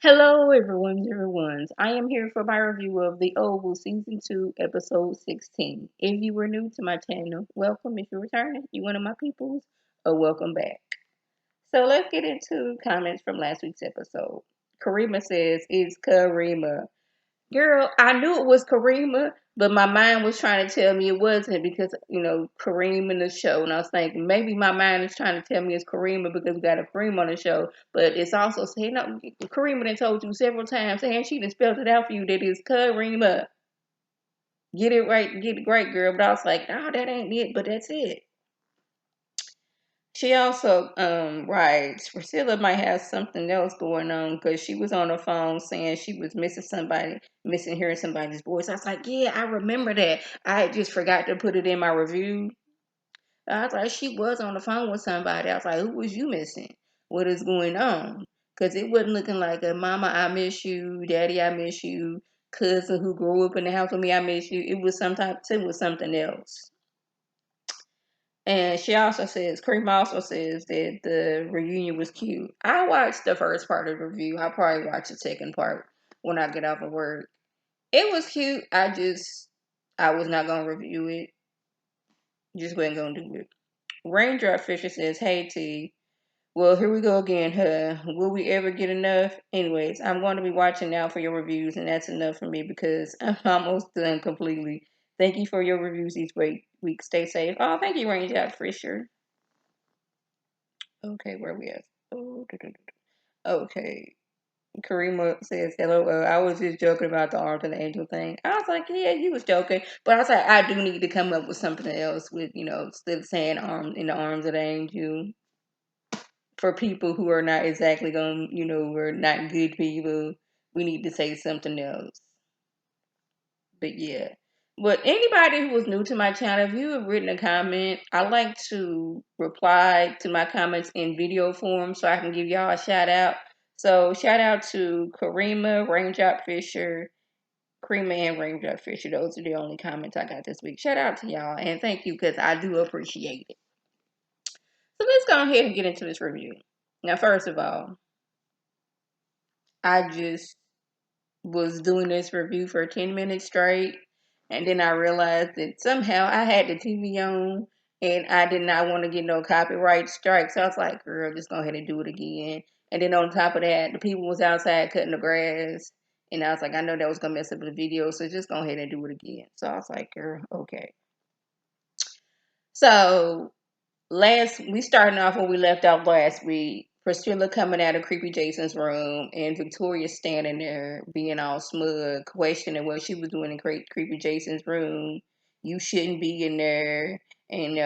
Hello, everyone's. I am here for my review of The Oval Season 2, Episode 16. If you were new to my channel, welcome. If you're returning, you one of my peoples, or welcome back. So let's get into comments from last week's episode. Karima says, it's Karima. Girl, I knew it was Karima, but my mind was trying to tell me it wasn't because, Kareem in the show. And I was thinking maybe my mind is trying to tell me it's Karima because we got a Kareem on the show. But it's also saying, no, Karima done told you several times, and she done spelled it out for you that it's Karima. Get it right, get it right, girl. But I was like, no, that ain't it, but that's it. She also writes, Priscilla might have something else going on because she was on the phone saying she was missing somebody, missing hearing somebody's voice. I was like, yeah, I remember that. I just forgot to put it in my review. I was like, she was on the phone with somebody. I was like, who was you missing? What is going on? Because it wasn't looking like a mama, I miss you, daddy, I miss you, cousin who grew up in the house with me, I miss you. It was something else. And she also says, Cream also says that the reunion was cute. I watched the first part of the review. I'll probably watch the second part when I get off of work. It was cute. I was not going to review it. Just wasn't going to do it. Raindrop Fisher says, hey T. Well, here we go again, huh? Will we ever get enough? Anyways, I'm going to be watching now for your reviews, and that's enough for me because I'm almost done completely. Thank you for your reviews each week. Stay safe. Oh, thank you, Raindrop Fisher. Okay, where are we at? Oh, okay. Karima says, hello. I was just joking about the arms and the angel thing. I was like, yeah, you was joking. But I was like, I do need to come up with something else with, instead of saying arm in the arms of the angel for people who are not exactly going, we're not good people. We need to say something else. But yeah. But anybody who was new to my channel, if you have written a comment, I like to reply to my comments in video form so I can give y'all a shout out. So shout out to Karima, Raindrop Fisher, Karima and Raindrop Fisher. Those are the only comments I got this week. Shout out to y'all and thank you because I do appreciate it. So let's go ahead and get into this review. Now, first of all, I just was doing this review for 10 minutes straight. And then I realized that somehow I had the TV on and I did not want to get no copyright strike. So I was like, girl, just go ahead and do it again. And then on top of that, the people was outside cutting the grass. And I was like, I know that was going to mess up the video. So just go ahead and do it again. So I was like, girl, okay. So we started off when we left out last week. Priscilla coming out of Creepy Jason's room and Victoria standing there being all smug, questioning what she was doing in Creepy Jason's room. You shouldn't be in there, and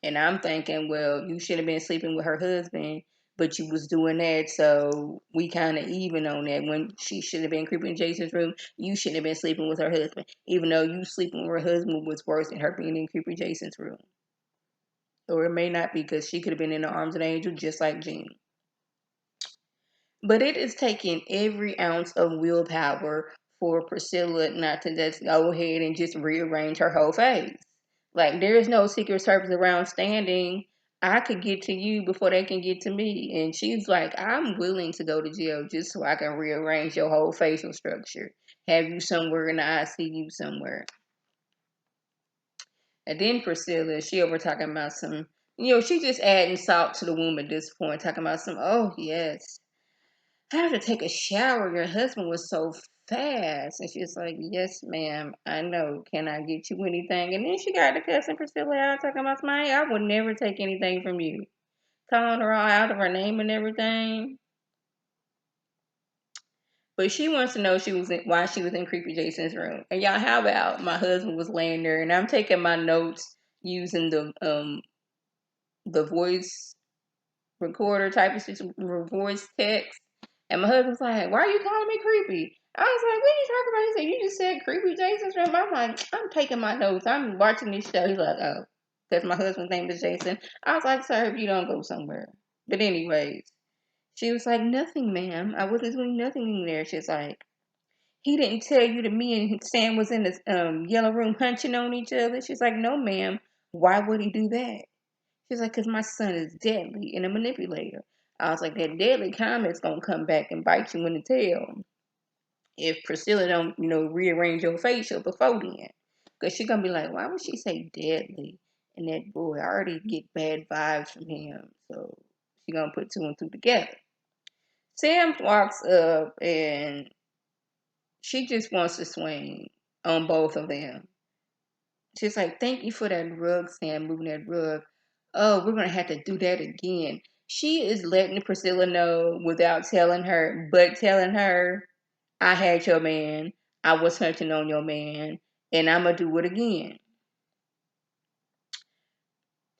and I'm thinking, well, you should have been sleeping with her husband, but you was doing that, so we kind of even on that. When she should have been creeping in Jason's room, you shouldn't have been sleeping with her husband, even though you sleeping with her husband was worse than her being in Creepy Jason's room. Or it may not be because she could have been in the arms of an angel just like Jean. But it is taking every ounce of willpower for Priscilla not to just go ahead and just rearrange her whole face. Like, there is no Secret Service around standing. I could get to you before they can get to me. And she's like, I'm willing to go to jail just so I can rearrange your whole facial structure. Have you somewhere in the ICU somewhere. And then Priscilla, she over talking about some, she just adding salt to the wound at this point, talking about some, oh, yes, I have to take a shower. Your husband was so fast. And she's like, yes, ma'am, I know. Can I get you anything? And then she got to cussing Priscilla out, talking about, my, I would never take anything from you. Calling her all out of her name and everything. But she wants to know why she was in Creepy Jason's room. And y'all, how about my husband was laying there and I'm taking my notes using the voice recorder type of situation, voice text. And my husband's like, why are you calling me creepy? I was like, what are you talking about? He said, you just said creepy Jason's room. I'm like, I'm taking my notes. I'm watching this show. He's like, oh, because my husband's name is Jason. I was like, sir, if you don't go somewhere. But anyways, she was like, nothing, ma'am. I wasn't doing nothing in there. She's like, he didn't tell you that me and Sam was in the yellow room hunching on each other. She's like, no, ma'am. Why would he do that? She's like, because my son is deadly and a manipulator. I was like, that deadly comment's gonna come back and bite you in the tail if Priscilla don't, rearrange your facial before then. Because she gonna be like, why would she say deadly? And that boy, I already get bad vibes from him. So she gonna put two and two together. Sam walks up and she just wants to swing on both of them. She's like, thank you for that rug, Sam, moving that rug. Oh, we're gonna have to do that again. She is letting Priscilla know without telling her, but telling her, I had your man. I was hunting on your man, and I'm gonna do it again.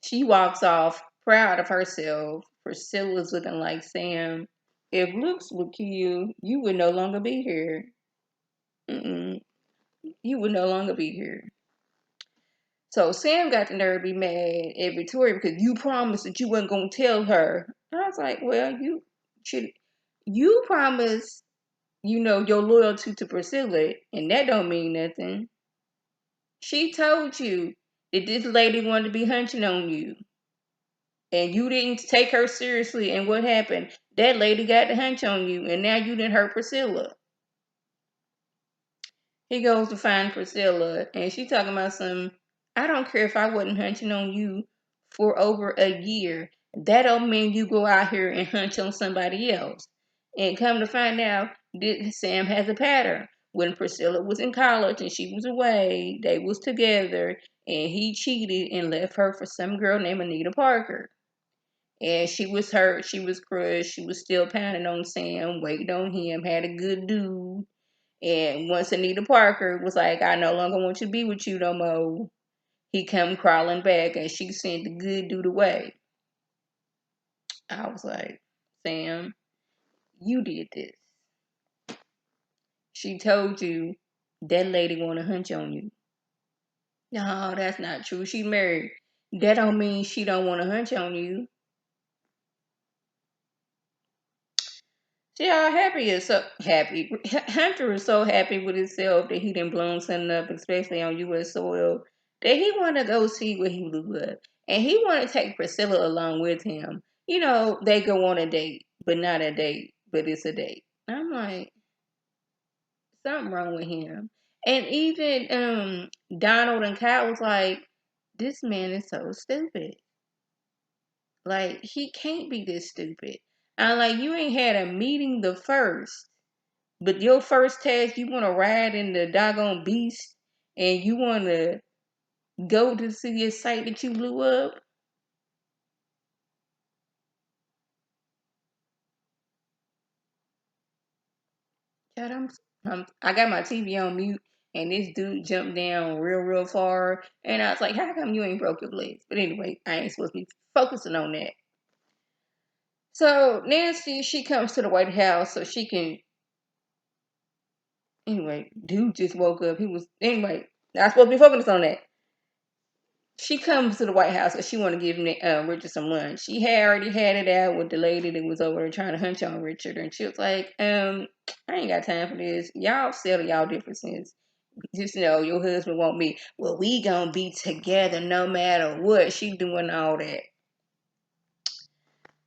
She walks off, proud of herself. Priscilla's looking like, Sam, if looks would kill you, you would no longer be here. Mm-mm. You would no longer be here. So Sam got the nerve to be mad at Victoria because you promised that you wasn't gonna tell her. And I was like, well, you promised, your loyalty to Priscilla, and that don't mean nothing. She told you that this lady wanted to be hunting on you, and you didn't take her seriously. And what happened? That lady got to hunch on you, and now you didn't hurt Priscilla. He goes to find Priscilla, and she talking about some. I don't care if I wasn't hunching on you for over a year. That don't mean you go out here and hunch on somebody else. And come to find out, Sam has a pattern. When Priscilla was in college and she was away, they was together, and he cheated and left her for some girl named Anita Parker. And she was hurt, she was crushed, she was still pounding on Sam, waiting on him, had a good dude. And once Anita Parker was like, I no longer want to be with you no more, he come crawling back and she sent the good dude away. I was like, Sam, you did this. She told you that lady want to hunch on you. No, that's not true. She married. That don't mean she don't want to hunch on you. She all happy is so happy. Hunter is so happy with himself that he didn't blown something up, especially on U.S. soil, that he want to go see what he blew up, and he want to take Priscilla along with him. They go on a date, but not a date, but it's a date. I'm like, something wrong with him. And even Donald and Kyle was like, this man is so stupid. Like, he can't be this stupid. I'm like, you ain't had a meeting the first. But your first task, you want to ride in the doggone beast and you want to go to see a site that you blew up? God, I got my TV on mute and this dude jumped down real, real far. And I was like, how come you ain't broke your legs? But anyway, I ain't supposed to be focusing on that. So Nancy, she comes to the White House so she can. Anyway, dude just woke up. Anyway, not supposed to be focusing on that. She comes to the White House because she want to give Richard some lunch. She had already had it out with the lady that was over there trying to hunch on Richard, and she was like, I ain't got time for this. Y'all settle y'all differences. Just know your husband want me. Well, we gonna be together no matter what. She doing all that.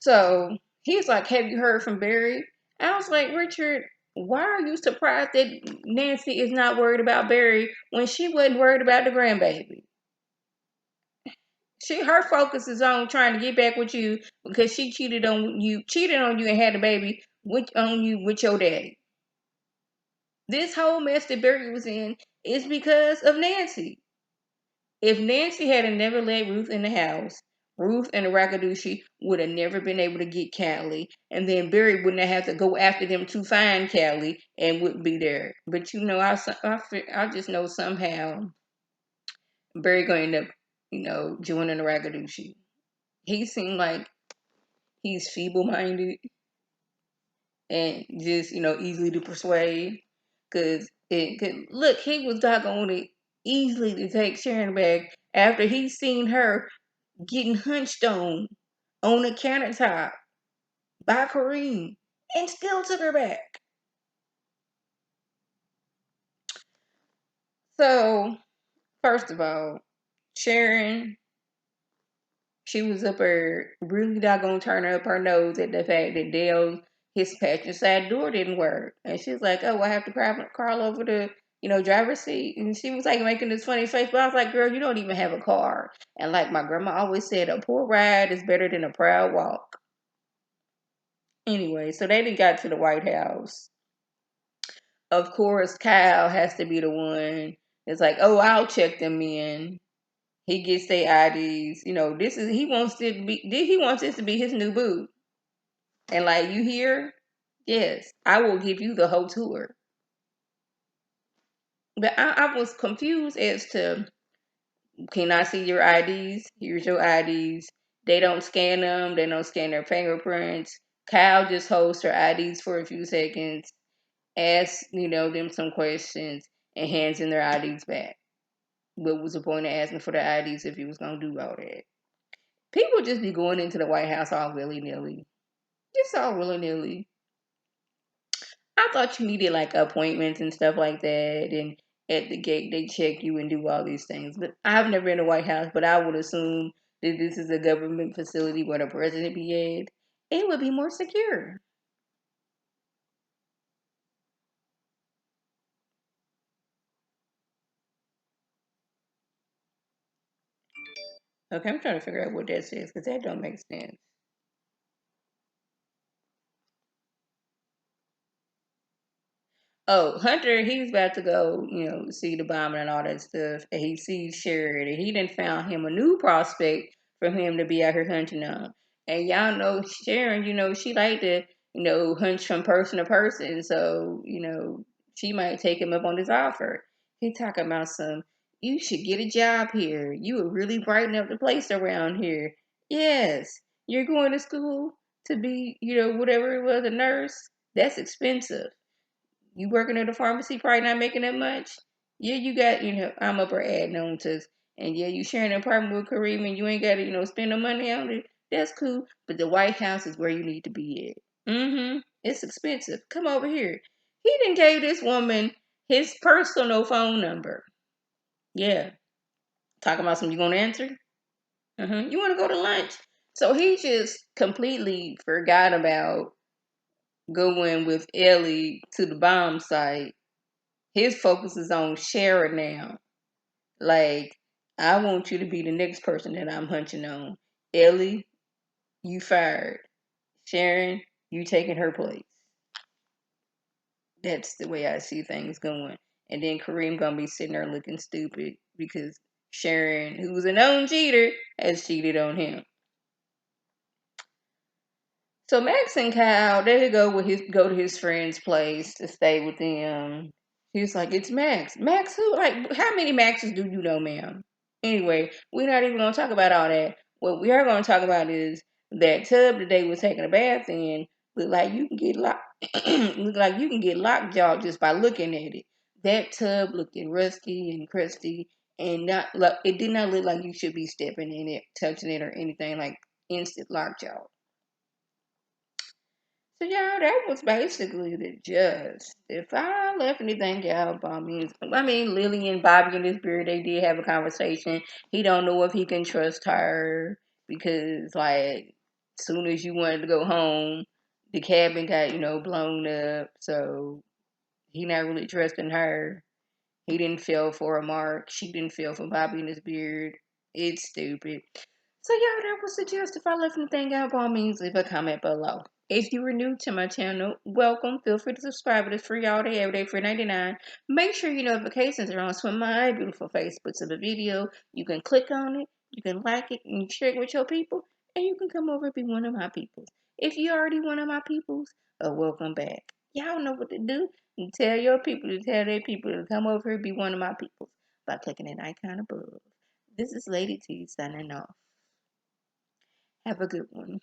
So he's like, have you heard from Barry? I was like, Richard, why are you surprised that Nancy is not worried about Barry when she wasn't worried about the grandbaby? Her focus is on trying to get back with you because she cheated on you and had a baby with your daddy. This whole mess that Barry was in is because of Nancy. If Nancy had never let Ruth in the house, Ruth and the Raggaducci would have never been able to get Callie, and then Barry wouldn't have to go after them to find Callie and wouldn't be there. But I just know somehow Barry gonna end up, joining the Raggaducci. He seemed like he's feeble-minded and just, easily to persuade. Look, he was doggone it easily to take Sharon back after he seen her getting hunched on the countertop by Kareem and still took her back. So, first of all, Sharon She was up her really not gonna turn up her nose at the fact that his passenger side door didn't work. And she was like, oh, I have to crawl over the, driver's seat. And she was like making this funny face. But I was like, girl, you don't even have a car. And like my grandma always said, a poor ride is better than a proud walk. Anyway, so they done got to the White House. Of course, Kyle has to be the one that's like, oh, I'll check them in. He gets their IDs. This is he wants this to be his new boo. And like, you here? Yes, I will give you the whole tour. But I was confused as to, can I see your IDs? Here's your IDs. They don't scan them. They don't scan their fingerprints. Kyle just holds her IDs for a few seconds, asks, them some questions, and hands in their IDs back. What was the point of asking for the IDs if he was going to do all that? People just be going into the White House all willy-nilly. Just all willy-nilly. I thought you needed like appointments and stuff like that, and at the gate they check you and do all these things. But I've never been to the White House, but I would assume that this is a government facility where the president be at. It would be more secure. Okay, I'm trying to figure out what that says because that don't make sense. Oh, Hunter, he's about to go, see the bombing and all that stuff. And he sees Sharon, and he done found him a new prospect for him to be out here hunting on. And y'all know Sharon, she like to, hunch from person to person. So, she might take him up on his offer. He talking about you should get a job here. You would really brighten up the place around here. Yes, you're going to school to be, whatever it was, a nurse. That's expensive. You working at a pharmacy, probably not making that much. Yeah, you got, I'm up her adding on to, and yeah, you sharing an apartment with Kareem and you ain't got to, spend no money on it. That's cool. But the White House is where you need to be at. It's expensive. Come over here. He didn't gave this woman his personal phone number. Yeah. Talking about something you gonna answer? You wanna go to lunch? So he just completely forgot about going with Ellie to the bomb site. His focus is on Sharon now. Like, I want you to be the next person that I'm hunching on. Ellie, you fired. Sharon, you taking her place. That's the way I see things going. And then Kareem gonna be sitting there looking stupid because Sharon, who's a known cheater, has cheated on him. So Max and Kyle, they go to his friend's place to stay with them. He's like, it's Max. Max who? Like, how many Maxes do you know, ma'am? Anyway, we're not even gonna talk about all that. What we are gonna talk about is that tub that they was taking a bath in look like you can get locked look like you can get lockjaw just by looking at it. That tub looked rusty and crusty and not it did not look like you should be stepping in it, touching it or anything like instant lockjaw. So yeah, that was basically the gist. If I left anything out about me, I mean Lily and Bobby in this period, they did have a conversation. He don't know if he can trust her because like soon as you wanted to go home, the cabin got, blown up. So he not really trusting her. He didn't feel for a Mark. She didn't feel for Bobby and his beard. It's stupid. So yeah, that was the gist. If I left anything out, by all means, leave a comment below. If you are new to my channel, welcome. Feel free to subscribe. It is free all day, every day, free 99. Make sure your notifications are on so when my beautiful face puts up a video, you can click on it, you can like it, and share it with your people, and you can come over and be one of my peoples. If you're already one of my peoples, welcome back. Y'all know what to do. You tell your people to tell their people to come over and be one of my peoples by clicking that icon above. This is Lady T signing off. Have a good one.